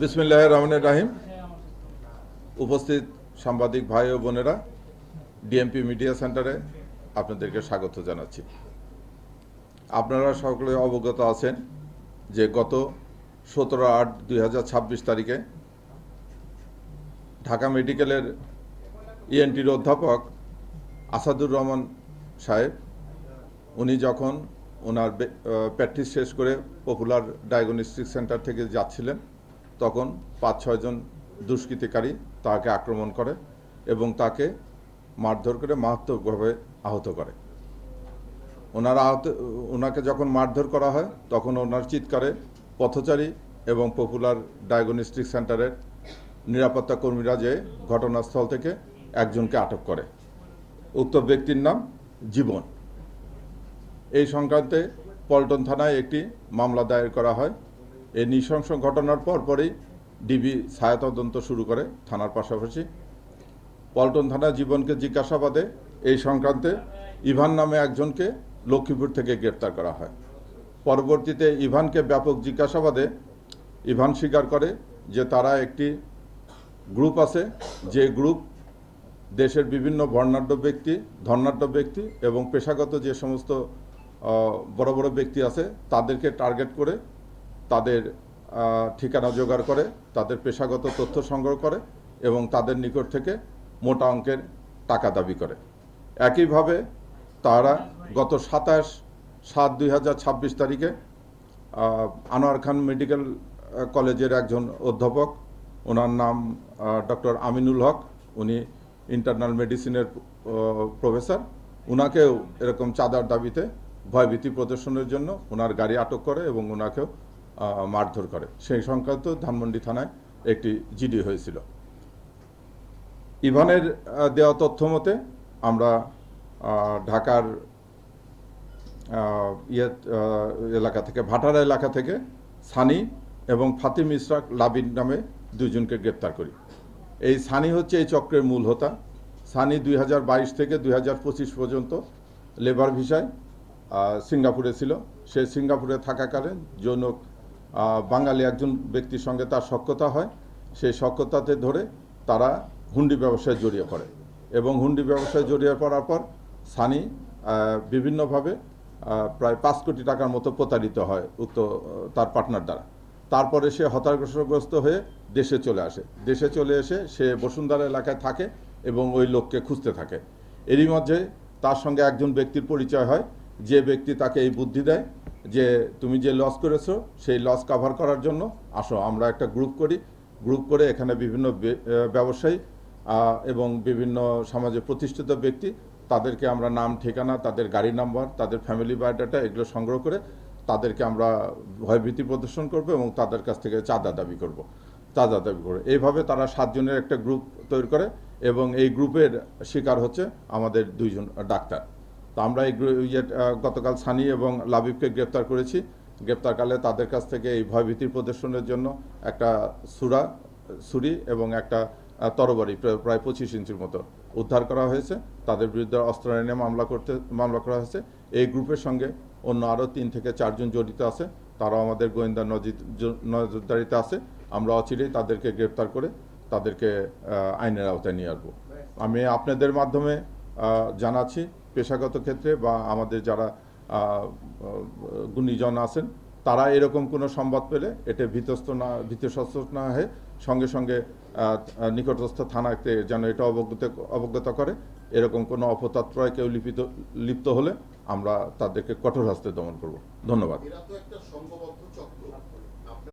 বিসমিল্লাহির রহমানির রহিম। উপস্থিত সাংবাদিক ভাই ও বোনেরা, ডিএমপি মিডিয়া সেন্টারে আপনাদেরকে স্বাগত জানাচ্ছি। আপনারা সকলে অবগত আছেন যে গত 17/8/2026 তারিখে ঢাকা মেডিকেলের ইএনটির অধ্যাপক আসাদুর রহমান সাহেব উনি যখন ওনার প্র্যাকটিস শেষ করে পপুলার ডায়াগনস্টিক সেন্টার থেকে যাচ্ছিলেন, তখন 5-6 জন দুষ্কৃতিকারী তাকে আক্রমণ করে এবং তাকে মারধর করে মারাত্মকভাবে আহত করে। ওনাকে যখন মারধর করা হয় তখন ওনার চিৎকারে পথচারী এবং পপুলার ডায়াগনস্টিক সেন্টারের নিরাপত্তা কর্মীরা যে ঘটনাস্থল থেকে একজনকে আটক করে। উক্ত ব্যক্তির নাম জীবন। এই সংক্রান্তে পল্টন থানায় একটি মামলা দায়ের করা হয়। এই নৃশংস ঘটনার পরপরই ডিবি ছায়া তদন্ত শুরু করে থানার পাশাপাশি। পল্টন থানা জীবনকে জিজ্ঞাসাবাদে এই সংক্রান্তে ইভান নামে একজনকে লক্ষ্মীপুর থেকে গ্রেপ্তার করা হয়। পরবর্তীতে ইভানকে ব্যাপক জিজ্ঞাসাবাদে ইভান স্বীকার করে যে তারা একটি গ্রুপ আছে, যে গ্রুপ দেশের বিভিন্ন ধনাঢ্য ব্যক্তি এবং পেশাগত যে সমস্ত বড় বড় ব্যক্তি আছে তাদেরকে টার্গেট করে তাদের ঠিকানা জোগাড় করে, তাদের পেশাগত তথ্য সংগ্রহ করে এবং তাদের নিকট থেকে মোটা অঙ্কের টাকা দাবি করে। একইভাবে তারা গত 27/7/2026 তারিখে আনোয়ার খান মেডিকেল কলেজের একজন অধ্যাপক, ওনার নাম ডক্টর আমিনুল হক, উনি ইন্টারনাল মেডিসিনের প্রফেসর, ওনাকেও এরকম চাঁদার দাবিতে ভয়ভীতি প্রদর্শনের জন্য ওনার গাড়ি আটক করে এবং ওনাকেও মারধর করে। সেই সংক্রান্ত ধানমন্ডি থানায় একটি জিডি হয়েছিল। ইভানের দেওয়া তথ্য মতে আমরা ঢাকার এলাকা থেকে, ভাটারা এলাকা থেকে সানি এবং ফাতিম ইসরাক লাবিন নামে দুজনকে গ্রেপ্তার করি। এই সানি হচ্ছে এই চক্রের মূল হোতা। সানি 2022 থেকে 2025 পর্যন্ত লেবার ভিসায় সিঙ্গাপুরে ছিল। সে সিঙ্গাপুরে থাকাকালীন জনক বাঙালি একজন ব্যক্তির সঙ্গে তার সখ্যতা হয়। সেই সখ্যতাতে ধরে তারা হুন্ডি ব্যবসায় জড়িয়ে পড়ে এবং হুন্ডি ব্যবসায় জড়িয়ে পড়ার পর সানি বিভিন্নভাবে প্রায় 5 কোটি টাকার মতো প্রতারিত হয় তার পার্টনার দ্বারা। তারপরে সে হতাশাগ্রস্ত হয়ে দেশে চলে আসে। দেশে চলে এসে সে বসুন্ধরা এলাকায় থাকে এবং ওই লোককে খুঁজতে থাকে। এরই মধ্যে তার সঙ্গে একজন ব্যক্তির পরিচয় হয়, যে ব্যক্তি তাকে এই বুদ্ধি দেয় যে তুমি যে লস করেছো সেই লস কাভার করার জন্য আসো, আমরা একটা গ্রুপ করে এখানে বিভিন্ন ব্যবসায়ী এবং বিভিন্ন সমাজে প্রতিষ্ঠিত ব্যক্তি, তাদেরকে আমরা নাম, ঠিকানা, তাদের গাড়ি নাম্বার, তাদের ফ্যামিলি বায়োডাটা এগুলো সংগ্রহ করে তাদেরকে আমরা ভয়ভীতি প্রদর্শন করব এবং তাদের কাছ থেকে চাঁদা দাবি করব। এইভাবে তারা 7 জনের একটা গ্রুপ তৈরি করে এবং এই গ্রুপের শিকার হচ্ছে আমাদের 2 জন ডাক্তার। তো আমরা এই গতকাল সানি এবং লাবিবকে গ্রেপ্তার করেছি। গ্রেপ্তারকালে তাদের কাছ থেকে এই ভয়ভীতি প্রদর্শনের জন্য একটা ছুরি এবং একটা তরবারি প্রায় 25 ইঞ্চির মতো উদ্ধার করা হয়েছে। তাদের বিরুদ্ধে অস্ত্র আইনে মামলা করা হয়েছে। এই গ্রুপের সঙ্গে অন্য আরও 3 থেকে 4 জন জড়িত আছে, তারাও আমাদের গোয়েন্দা নজরদারিতে আছে। আমরা অচিরেই তাদেরকে গ্রেপ্তার করে তাদেরকে আইনের আওতায় নিয়ে আসবো। আমি আপনাদের মাধ্যমে জানাচ্ছি, পেশাগত ক্ষেত্রে বা আমাদের যারা গুণীজন আছেন তারা এরকম কোনো সংবাদ পেলে এটা ভীতসত্ত্ব না হয়ে সঙ্গে সঙ্গে নিকটস্থ থানাতে যেন এটা অবগত করে। এরকম কোনো অপতৎপরতায় কেউ লিপ্ত হলে আমরা তাদেরকে কঠোর হস্তে দমন করব। ধন্যবাদ।